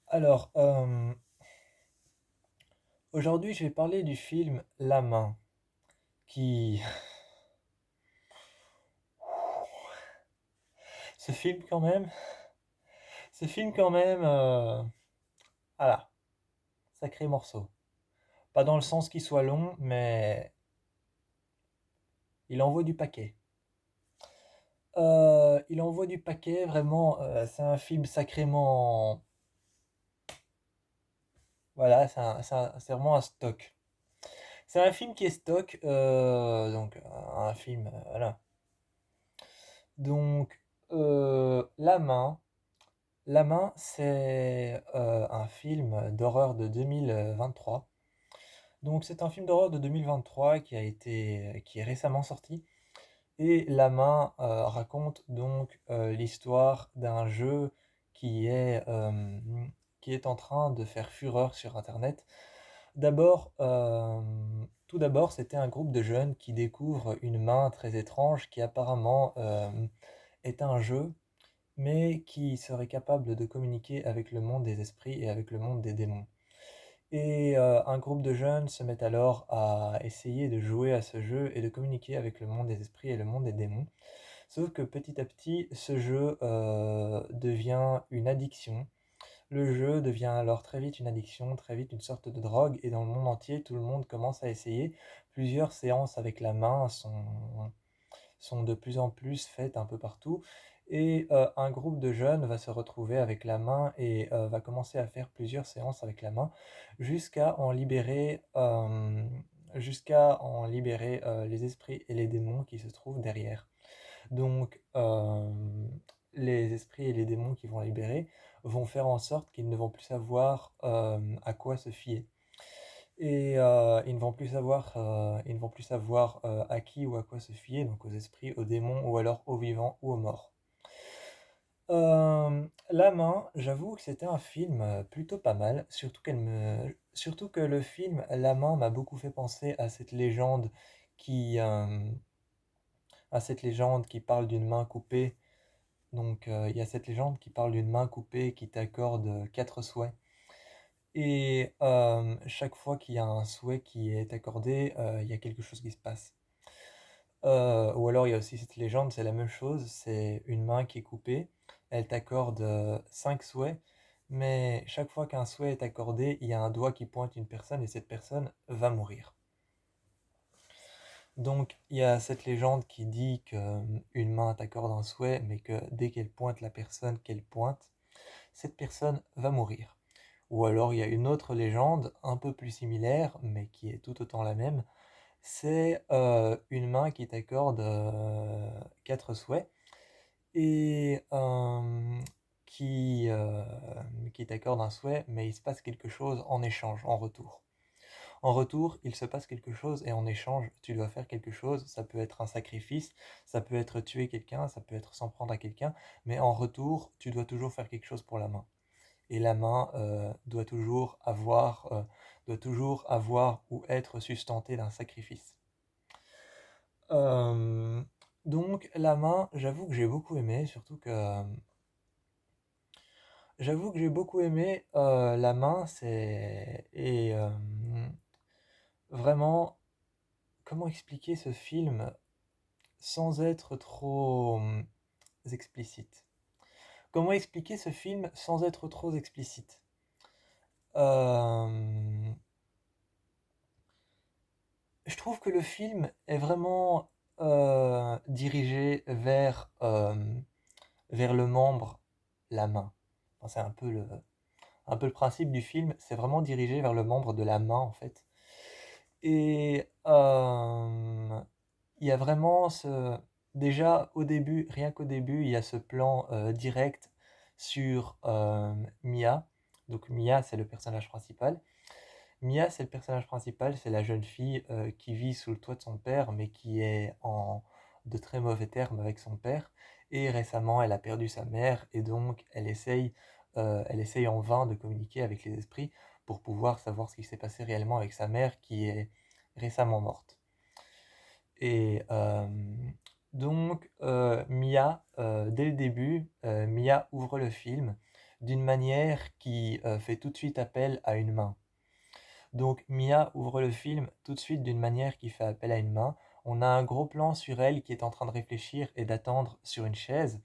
Alors, aujourd'hui, je vais parler du film La Main, qui... Ce film quand même, ce film quand même, voilà, sacré morceau. Pas dans le sens qu'il soit long, mais il envoie du paquet. Il envoie du paquet, vraiment, c'est un film sacrément... Voilà, c'est vraiment un stock. C'est un film qui est stock, donc un film, voilà. Donc, La Main, La Main, c'est un film d'horreur de 2023. Donc c'est un film d'horreur de 2023 qui est récemment sorti. Et La Main raconte donc l'histoire d'un jeu qui est, euh, qui est en train de faire fureur sur Internet. D'abord, tout d'abord, c'était un groupe de jeunes qui découvrent une main très étrange qui apparemment est un jeu mais qui serait capable de communiquer avec le monde des esprits et avec le monde des démons. Et un groupe de jeunes se met alors à essayer de jouer à ce jeu et de communiquer avec le monde des esprits et le monde des démons. Sauf que petit à petit, ce jeu devient une addiction. Le jeu devient alors très vite une addiction, très vite une sorte de drogue, et dans le monde entier, tout le monde commence à essayer. Plusieurs séances avec la main sont de plus en plus faites un peu partout. Et un groupe de jeunes va se retrouver avec la main et va commencer à faire plusieurs séances avec la main jusqu'à en libérer, les esprits et les démons qui se trouvent derrière. Donc, les esprits et les démons qui vont libérer vont faire en sorte qu'ils ne vont plus savoir à quoi se fier. Et ils ne vont plus savoir à qui ou à quoi se fier, donc aux esprits, aux démons, ou alors aux vivants ou aux morts. La Main, j'avoue que c'était un film plutôt pas mal, surtout que le film La Main m'a beaucoup fait penser qui, euh, à cette légende qui parle d'une main coupée. Donc il y a cette légende qui parle d'une main coupée qui t'accorde quatre souhaits. Et chaque fois qu'il y a un souhait qui est accordé, il y a quelque chose qui se passe. Ou alors il y a aussi cette légende, c'est la même chose, c'est une main qui est coupée, elle t'accorde 5 souhaits, mais chaque fois qu'un souhait est accordé, il y a un doigt qui pointe une personne et cette personne va mourir. Donc il y a cette légende qui dit qu'une main t'accorde un souhait, mais que dès qu'elle pointe la personne qu'elle pointe, cette personne va mourir. Ou alors il y a une autre légende un peu plus similaire, mais qui est tout autant la même, c'est une main qui t'accorde quatre souhaits et qui t'accorde un souhait, mais il se passe quelque chose en échange, en retour. En retour, il se passe quelque chose et en échange, tu dois faire quelque chose. Ça peut être un sacrifice, ça peut être tuer quelqu'un, ça peut être s'en prendre à quelqu'un, mais en retour, tu dois toujours faire quelque chose pour la main. Et la main doit toujours avoir ou être sustentée d'un sacrifice. Euh, donc la main, j'avoue que j'ai beaucoup aimé la main, vraiment, comment expliquer ce film sans être trop explicite. Comment expliquer ce film sans être trop explicite? Euh, je trouve que le film est vraiment dirigé vers le membre, la main. Enfin, c'est un peu le principe du film, c'est vraiment dirigé vers le membre de la main en fait. Et il y a vraiment déjà au début, rien qu'au début, il y a ce plan direct sur Mia. Donc Mia, c'est le personnage principal. Mia, c'est le personnage principal, c'est la jeune fille qui vit sous le toit de son père, mais qui est en de très mauvais termes avec son père. Et récemment, elle a perdu sa mère, et donc elle essaye en vain de communiquer avec les esprits pour pouvoir savoir ce qui s'est passé réellement avec sa mère, qui est récemment morte. Et donc, Mia, dès le début, Mia ouvre le film d'une manière qui fait tout de suite appel à une main. Donc Mia ouvre le film tout de suite d'une manière qui fait appel à une main. On a un gros plan sur elle qui est en train de réfléchir et d'attendre sur une chaise.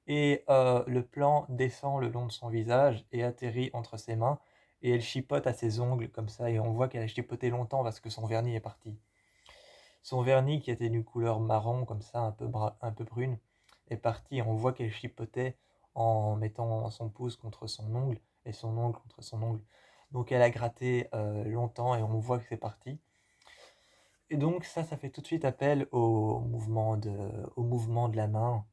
Et le plan descend le long de son visage et atterrit entre ses mains. Et elle chipote à ses ongles comme ça. Et on voit qu'elle a chipoté longtemps parce que son vernis est parti. Son vernis qui était d'une couleur marron comme ça, un peu brune, est parti. Et on voit qu'elle chipotait en mettant son pouce contre son ongle et son ongle contre son ongle. Donc elle a gratté longtemps et on voit que c'est parti. Et donc ça fait tout de suite appel au mouvement de la main,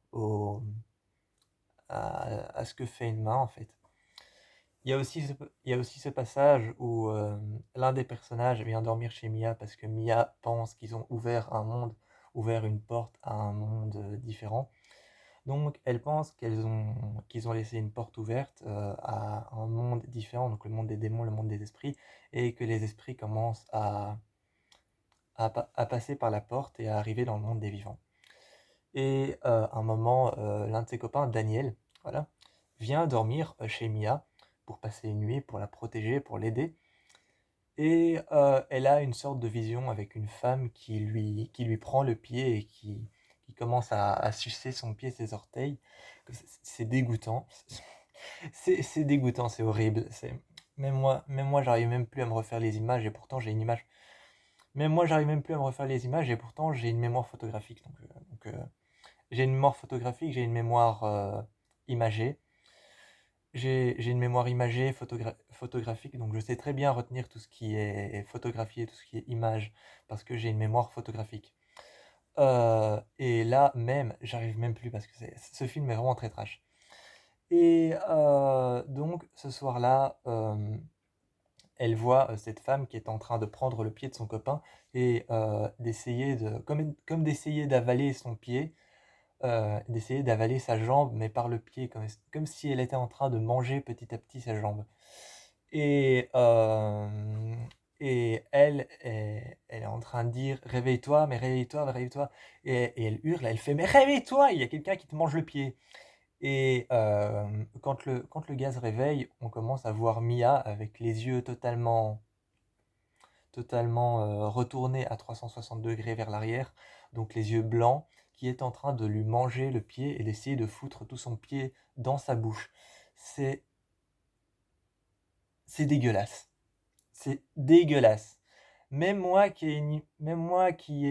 à ce que fait une main en fait. Il y a aussi ce passage où l'un des personnages vient dormir chez Mia parce que Mia pense qu'ils ont ouvert une porte à un monde différent. Donc elle pense qu'ils ont laissé une porte ouverte à un monde différent, donc le monde des démons, le monde des esprits, et que les esprits commencent à passer par la porte et à arriver dans le monde des vivants. Et à un moment, l'un de ses copains, Daniel, voilà, vient dormir chez Mia pour passer une nuit, pour la protéger, pour l'aider. Et elle a une sorte de vision avec une femme qui lui prend le pied et qui commence à sucer son pied, ses orteils. C'est dégoûtant. C'est dégoûtant, c'est horrible. Même moi, j'arrive même plus à me refaire les images et pourtant j'ai une image. Même moi, j'arrive même plus à me refaire les images et pourtant j'ai une mémoire photographique. J'ai une mémoire photographique, j'ai une mémoire imagée. J'ai une mémoire imagée, photographique, donc je sais très bien retenir tout ce qui est photographié, tout ce qui est image, parce que j'ai une mémoire photographique. Et là même, j'arrive même plus parce que ce film est vraiment très trash. Et donc ce soir-là, elle voit cette femme qui est en train de prendre le pied de son copain et comme d'essayer d'avaler son pied, d'essayer d'avaler sa jambe, mais par le pied, comme si elle était en train de manger petit à petit sa jambe. Et, et elle est en train de dire réveille-toi, mais réveille-toi, réveille-toi. Et elle hurle, elle fait mais réveille-toi, il y a quelqu'un qui te mange le pied. Et quand le gars se réveille, on commence à voir Mia avec les yeux totalement retournés à 360 degrés vers l'arrière, donc les yeux blancs, qui est en train de lui manger le pied et d'essayer de foutre tout son pied dans sa bouche. C'est c'est dégueulasse. C'est dégueulasse. Même moi qui ai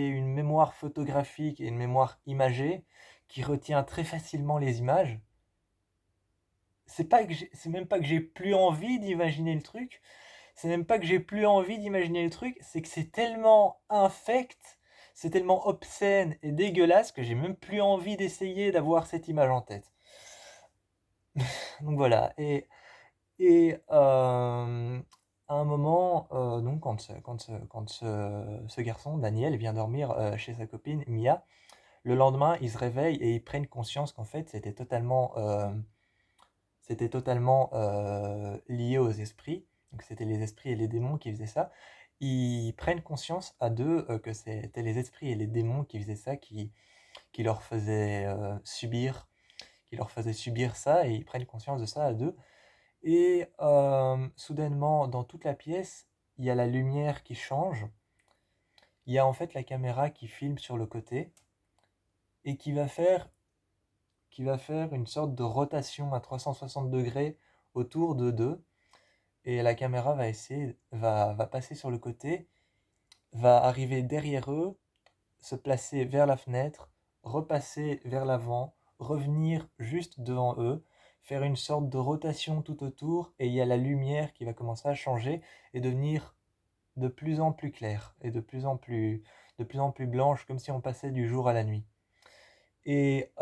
une mémoire photographique et une mémoire imagée, qui retient très facilement les images, c'est même pas que j'ai plus envie d'imaginer le truc, c'est même pas que j'ai plus envie d'imaginer le truc, c'est que c'est tellement infect, c'est tellement obscène et dégueulasse que j'ai même plus envie d'essayer d'avoir cette image en tête. Donc voilà. Et à un moment, donc ce garçon, Daniel, vient dormir chez sa copine Mia, le lendemain, ils se réveillent et ils prennent conscience qu'en fait, c'était totalement lié aux esprits. Donc c'était les esprits et les démons qui faisaient ça. Ils prennent conscience à deux que c'était les esprits et les démons qui faisaient ça, qui leur faisaient subir ça, et ils prennent conscience de ça à deux. Et soudainement, dans toute la pièce, il y a la lumière qui change. Il y a en fait la caméra qui filme sur le côté et qui va faire une sorte de rotation à 360 degrés autour de d'eux. Et la caméra va passer sur le côté, va arriver derrière eux, se placer vers la fenêtre, repasser vers l'avant, revenir juste devant eux, faire une sorte de rotation tout autour, et il y a la lumière qui va commencer à changer et devenir de plus en plus claire et de plus en plus blanche, comme si on passait du jour à la nuit. Et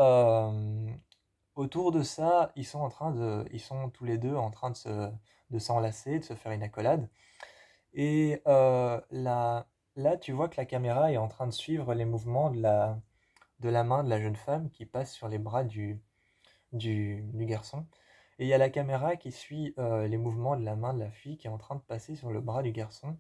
autour de ça, ils sont tous les deux en train de s'enlacer, de se faire une accolade. Et là, tu vois que la caméra est en train de suivre les mouvements de la main de la jeune femme qui passe sur les bras du garçon. Et il y a la caméra qui suit les mouvements de la main de la fille qui est en train de passer sur le bras du garçon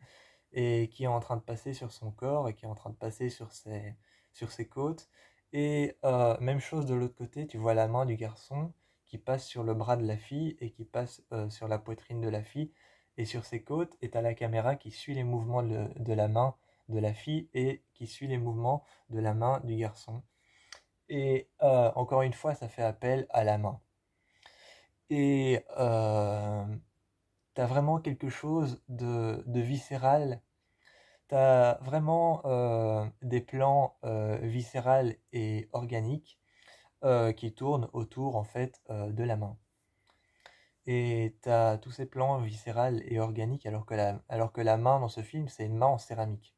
et qui est en train de passer sur son corps et qui est en train de passer sur ses côtes. Et même chose de l'autre côté, tu vois la main du garçon qui passe sur le bras de la fille et qui passe sur la poitrine de la fille et sur ses côtes, et t'as la caméra qui suit les mouvements de la main de la fille et qui suit les mouvements de la main du garçon. Et encore une fois, ça fait appel à la main. Et t'as vraiment quelque chose de viscéral. T'as vraiment des plans viscérales et organiques qui tournent autour en fait de la main. Et t'as tous ces plans viscérales et organiques alors que la main dans ce film, c'est une main en céramique.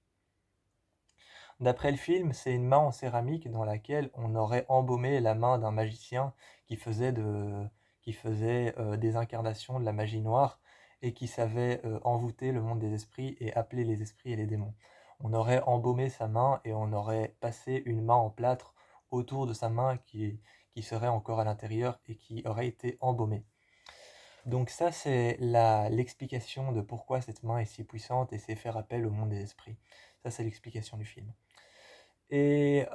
D'après le film, c'est une main en céramique dans laquelle on aurait embaumé la main d'un magicien qui faisait des incarnations de la magie noire et qui savait envoûter le monde des esprits et appeler les esprits et les démons. On aurait embaumé sa main et on aurait passé une main en plâtre autour de sa main qui serait encore à l'intérieur et qui aurait été embaumée. Donc ça, c'est l'explication de pourquoi cette main est si puissante et c'est faire appel au monde des esprits. Ça, c'est l'explication du film. Mais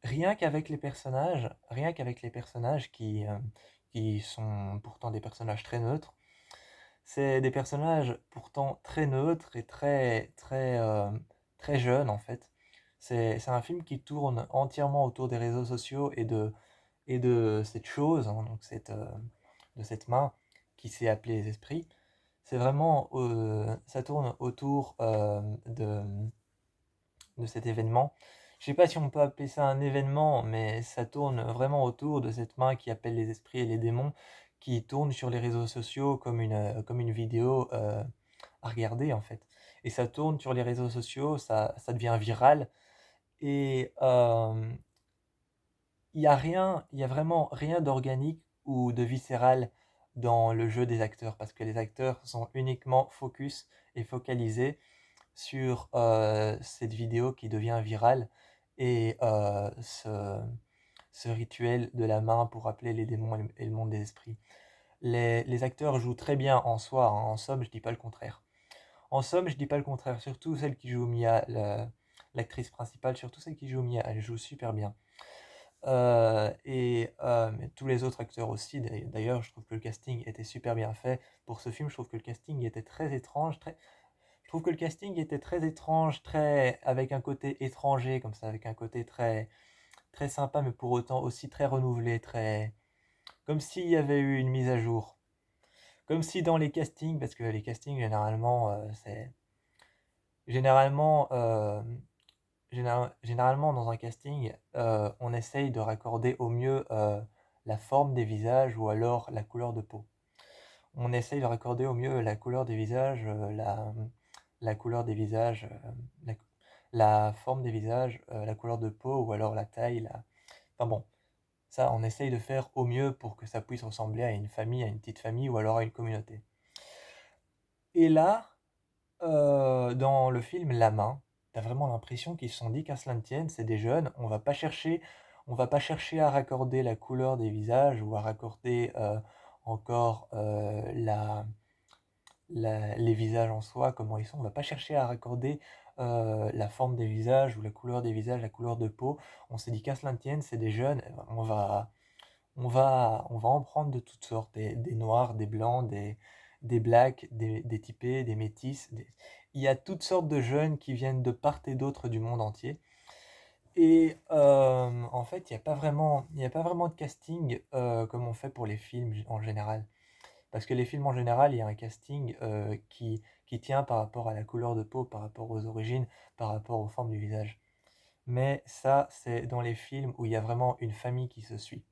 rien qu'avec les personnages qui sont pourtant des personnages très neutres, c'est des personnages pourtant très neutres et très jeunes en fait. C'est un film qui tourne entièrement autour des réseaux sociaux et de cette chose, hein, donc de cette main qui s'est appelée les esprits. C'est vraiment, ça tourne autour de cet événement. Je sais pas si on peut appeler ça un événement, mais ça tourne vraiment autour de cette main qui appelle les esprits et les démons, qui tourne sur les réseaux sociaux comme une vidéo à regarder en fait. Et ça tourne sur les réseaux sociaux, ça devient viral, et il y a vraiment rien d'organique ou de viscéral dans le jeu des acteurs, parce que les acteurs sont uniquement focus et focalisés sur cette vidéo qui devient virale et ce rituel de la main pour appeler les démons et le monde des esprits. Les acteurs jouent très bien en soi, hein. En somme, je dis pas le contraire. En somme, je dis pas le contraire, surtout celle qui joue Mia, l'actrice principale, surtout celle qui joue Mia, elle joue super bien. Mais tous les autres acteurs aussi, d'ailleurs, je trouve que le casting était super bien fait. Pour ce film, je trouve que le casting était très étrange, je trouve que le casting était très étrange, avec un côté étranger, comme ça, avec un côté très sympa, mais pour autant aussi très renouvelé, comme s'il y avait eu une mise à jour. Comme si dans les castings, parce que les castings, généralement, généralement dans un casting, on essaye de raccorder au mieux la forme des visages ou alors la couleur de peau. On essaye de raccorder au mieux la couleur des visages, la couleur des visages, la, la forme des visages, la couleur de peau ou alors la taille. Enfin bon, ça, on essaye de faire au mieux pour que ça puisse ressembler à une famille, à une petite famille ou alors à une communauté. Et là, dans le film La Main, t'as vraiment l'impression qu'ils se sont dit qu'à cela ne tienne, c'est des jeunes, on va pas chercher à raccorder la couleur des visages ou à raccorder encore les visages en soi, comment ils sont. On va pas chercher à raccorder la forme des visages ou la couleur des visages, la couleur de peau. On s'est dit qu'à cela ne tienne, c'est des jeunes, on va en prendre de toutes sortes, des noirs, des blancs, des blacks, des typés, des métis. Il y a toutes sortes de jeunes qui viennent de part et d'autre du monde entier. Et en fait, il y a pas vraiment de casting comme on fait pour les films en général. Parce que les films en général, il y a un casting qui tient par rapport à la couleur de peau, par rapport aux origines, par rapport aux formes du visage. Mais ça, c'est dans les films où il y a vraiment une famille qui se suit.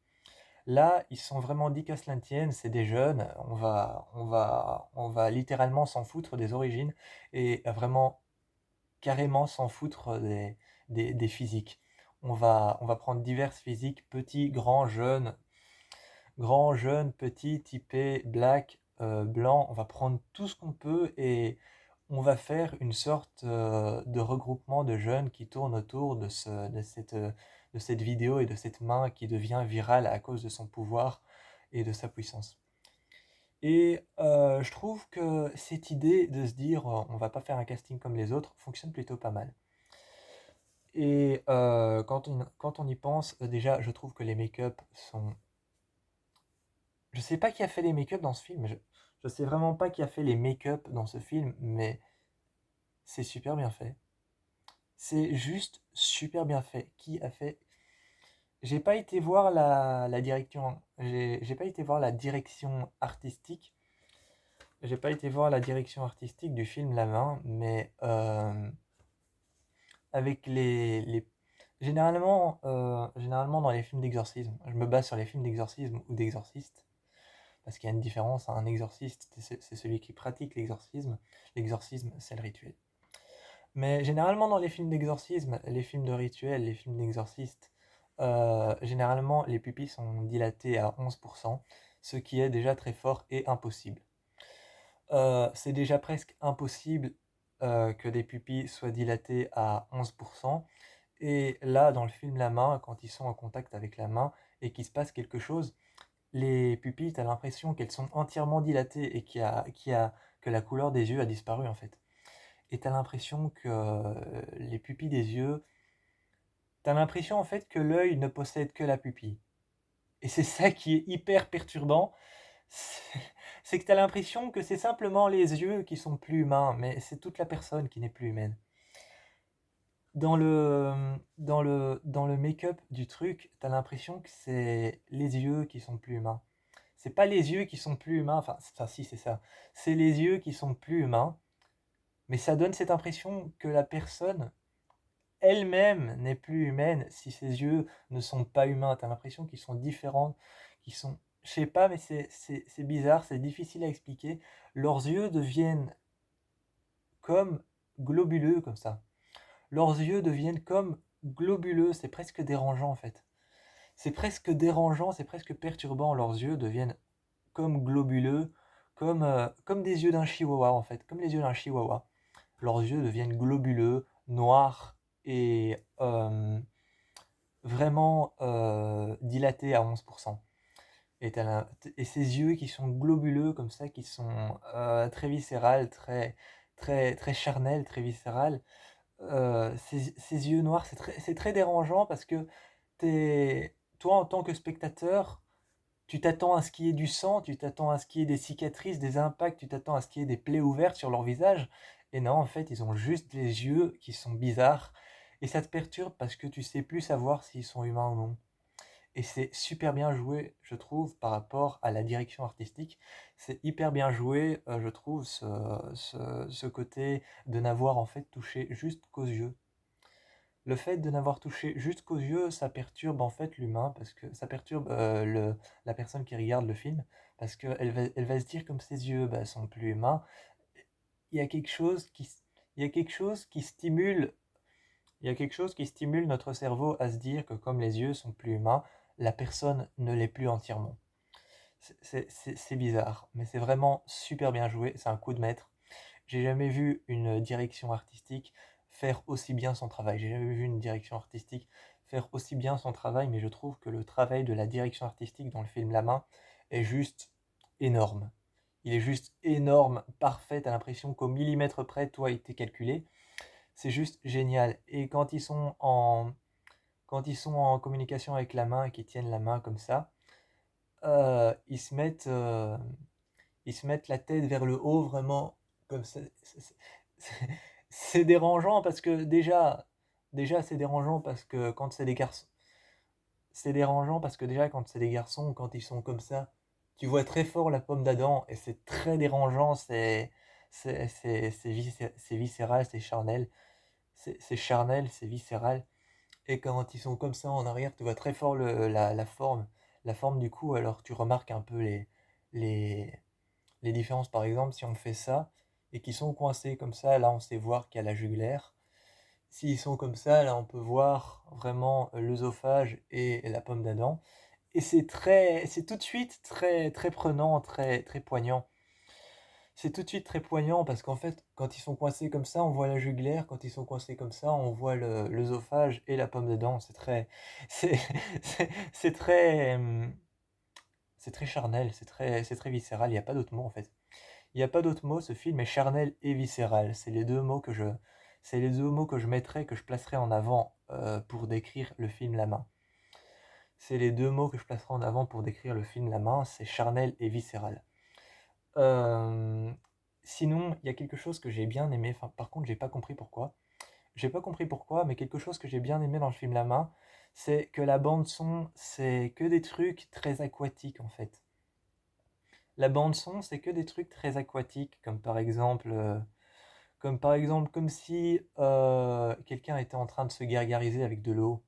Là, ils se sont vraiment dit qu'à cela ne tienne, c'est des jeunes, on va littéralement s'en foutre des origines et vraiment carrément s'en foutre des physiques. On va prendre divers physiques, petits, grands, jeunes, petits, typés, black, blanc. On va prendre tout ce qu'on peut et on va faire une sorte de regroupement de jeunes qui tournent autour de cette vidéo et de cette main qui devient virale à cause de son pouvoir et de sa puissance. Et je trouve que cette idée de se dire on va pas faire un casting comme les autres fonctionne plutôt pas mal. Et quand on y pense, déjà, je trouve que les make-up sont... Je sais pas qui a fait les make-up dans ce film. Je sais vraiment pas qui a fait les make-up dans ce film, mais c'est super bien fait. C'est juste super bien fait. Qui a fait... J'ai pas été voir la direction... J'ai pas été voir la direction artistique. J'ai pas été voir la direction artistique du film La Main, mais avec généralement dans les films d'exorcisme, je me base sur les films d'exorcisme ou d'exorcistes, parce qu'il y a une différence, hein. Un exorciste, c'est celui qui pratique l'exorcisme. L'exorcisme, c'est le rituel. Mais généralement dans les films d'exorcisme, les films de rituel, les films d'exorcistes, généralement les pupilles sont dilatées à 11%, ce qui est déjà très fort et impossible. C'est déjà presque impossible que des pupilles soient dilatées à 11%. Et là, dans le film La Main, quand ils sont en contact avec la main et qu'il se passe quelque chose, les pupilles, tu as l'impression qu'elles sont entièrement dilatées et que la couleur des yeux a disparu en fait. Et tu as l'impression que les pupilles des yeux, tu as l'impression en fait que l'œil ne possède que la pupille. Et c'est ça qui est hyper perturbant, c'est c'est que tu as l'impression que c'est simplement les yeux qui sont plus humains, mais c'est toute la personne qui n'est plus humaine. Dans le make-up du truc, t'as l'impression que c'est les yeux qui sont plus humains. C'est pas les yeux qui sont plus humains, enfin si c'est ça. C'est les yeux qui sont plus humains, mais ça donne cette impression que la personne elle-même n'est plus humaine si ses yeux ne sont pas humains. T'as l'impression qu'ils sont différents, qu'ils sont... Je sais pas, mais c'est bizarre, c'est difficile à expliquer. Leurs yeux deviennent comme globuleux, comme ça. Leurs yeux deviennent comme globuleux, c'est presque dérangeant en fait. C'est presque dérangeant, c'est presque perturbant, leurs yeux deviennent comme globuleux, comme des yeux d'un chihuahua en fait, comme les yeux d'un chihuahua. Leurs yeux deviennent globuleux, noirs et vraiment dilatés à 11%. Et ces yeux qui sont globuleux comme ça, qui sont très viscérales, très charnels, très viscérales, ces yeux noirs, c'est très dérangeant parce que toi, en tant que spectateur, tu t'attends à ce qu'il y ait du sang, tu t'attends à ce qu'il y ait des cicatrices, des impacts, tu t'attends à ce qu'il y ait des plaies ouvertes sur leur visage. Et non, en fait, ils ont juste des yeux qui sont bizarres. Et ça te perturbe parce que tu sais plus savoir s'ils sont humains ou non. Et c'est super bien joué, je trouve, par rapport à la direction artistique. C'est hyper bien joué, je trouve, ce côté de n'avoir en fait touché juste qu'aux yeux. Le fait de n'avoir touché juste qu'aux yeux, ça perturbe en fait l'humain, parce que ça perturbe la personne qui regarde le film, parce qu'elle va se dire comme ses yeux sont plus humains, il y a quelque chose qui, il y a quelque chose qui stimule, il y a quelque chose qui stimule notre cerveau à se dire que comme les yeux sont plus humains, la personne ne l'est plus entièrement. C'est bizarre, mais c'est vraiment super bien joué, c'est un coup de maître. J'ai jamais vu une direction artistique faire aussi bien son travail. J'ai jamais vu une direction artistique faire aussi bien son travail, mais je trouve que le travail de la direction artistique dans le film La Main est juste énorme. Il est juste énorme, parfait, t'as l'impression qu'au millimètre près, tout a été calculé. C'est juste génial. Et quand ils sont en communication avec la main et qu'ils tiennent la main comme ça, euh, ils se mettent, euh, ils se mettent la tête vers le haut, vraiment, comme ça. C'est- c'est dérangeant parce que déjà c'est dérangeant parce que quand c'est des garçons, c'est dérangeant parce que déjà quand c'est des garçons, quand ils sont comme ça, tu vois très fort la pomme d'Adam et c'est très dérangeant, c'est viscéral, c'est charnel, c'est charnel, c'est viscéral. Et quand ils sont comme ça en arrière, tu vois très fort la forme du cou, alors tu remarques un peu les, les différences. Par exemple, si on fait ça et qu'ils sont coincés comme ça, là on sait voir qu'il y a la jugulaire. S'ils sont comme ça, là on peut voir vraiment l'œsophage et la pomme d'Adam. Et c'est tout de suite très, très prenant, très, très poignant. C'est tout de suite très poignant parce qu'en fait, quand ils sont coincés comme ça, on voit la jugulaire. Quand ils sont coincés comme ça, on voit l'œsophage et la pomme d'Adam. C'est, c'est très, c'est très charnel, c'est très viscéral. Il n'y a pas d'autre mot en fait. Il n'y a pas d'autre mot, ce film est charnel et viscéral. C'est les deux mots C'est les deux mots que je mettrais, que je placerais en avant pour décrire le film La Main. C'est les deux mots que je placerai en avant pour décrire le film La Main, c'est charnel et viscéral. Euh, Sinon, il y a quelque chose que j'ai bien aimé, enfin, par contre, j'ai pas compris pourquoi. J'ai pas compris pourquoi, mais quelque chose que j'ai bien aimé dans le film La Main, c'est que la bande son, c'est que des trucs très aquatiques en fait. La bande son, c'est que des trucs très aquatiques, comme si quelqu'un était en train de se gargariser avec de l'eau,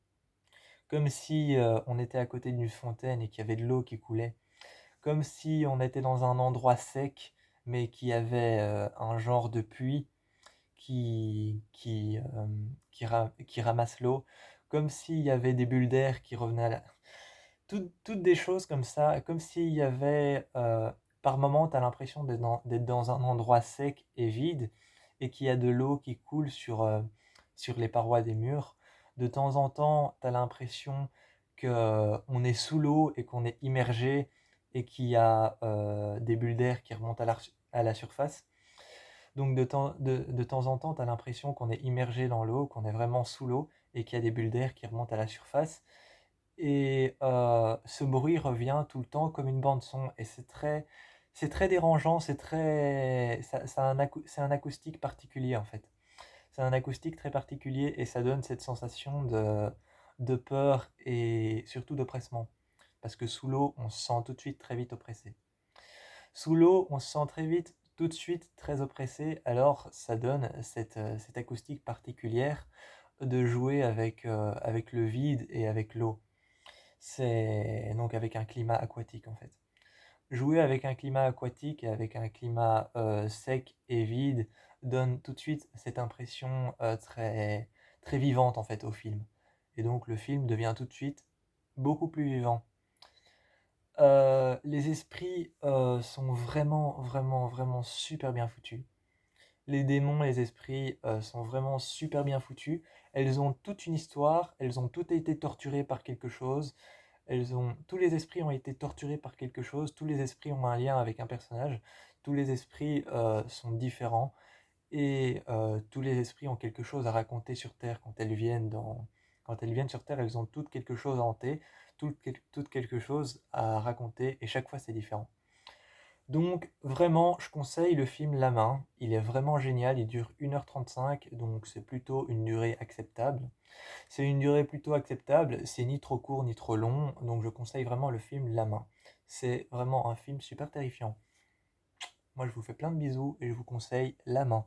comme si on était à côté d'une fontaine et qu'il y avait de l'eau qui coulait, comme si on était dans un endroit sec, mais qu'il y avait un genre de puits qui ramasse l'eau, comme s'il y avait des bulles d'air qui revenaient toutes des choses comme ça, comme s'il y avait, par moment, tu as l'impression d'être dans un endroit sec et vide, et qu'il y a de l'eau qui coule sur les parois des murs. De temps en temps, tu as l'impression qu'on est sous l'eau et qu'on est immergé, et qu'il y a des bulles d'air qui remontent à la surface. Donc de temps en temps, tu as l'impression qu'on est immergé dans l'eau, qu'on est vraiment sous l'eau, et qu'il y a des bulles d'air qui remontent à la surface. Et ce bruit revient tout le temps comme une bande son. Et c'est très dérangeant, c'est un acoustique particulier en fait. C'est un acoustique très particulier et ça donne cette sensation de peur et surtout d'oppressement. Parce que sous l'eau, on se sent tout de suite très vite oppressé. Sous l'eau, on se sent très vite, tout de suite très oppressé, alors ça donne cette acoustique particulière de jouer avec le vide et avec l'eau. C'est donc avec un climat aquatique en fait. Jouer avec un climat aquatique et avec un climat sec et vide donne tout de suite cette impression très vivante en fait au film. Et donc le film devient tout de suite beaucoup plus vivant. Les esprits sont vraiment super bien foutus. Les démons, les esprits sont vraiment super bien foutus. Elles ont toute une histoire, elles ont toutes été torturées par quelque chose. Tous les esprits ont été torturés par quelque chose, tous les esprits ont un lien avec un personnage, tous les esprits sont différents et tous les esprits ont quelque chose à raconter sur Terre quand elles viennent sur Terre, elles ont toutes quelque chose à hanter, toutes quelque chose à raconter et chaque fois c'est différent. Donc vraiment, je conseille le film La Main, il est vraiment génial, il dure 1h35, donc c'est plutôt une durée acceptable. C'est une durée plutôt acceptable, c'est ni trop court ni trop long, donc je conseille vraiment le film La Main. C'est vraiment un film super terrifiant. Moi je vous fais plein de bisous et je vous conseille La Main.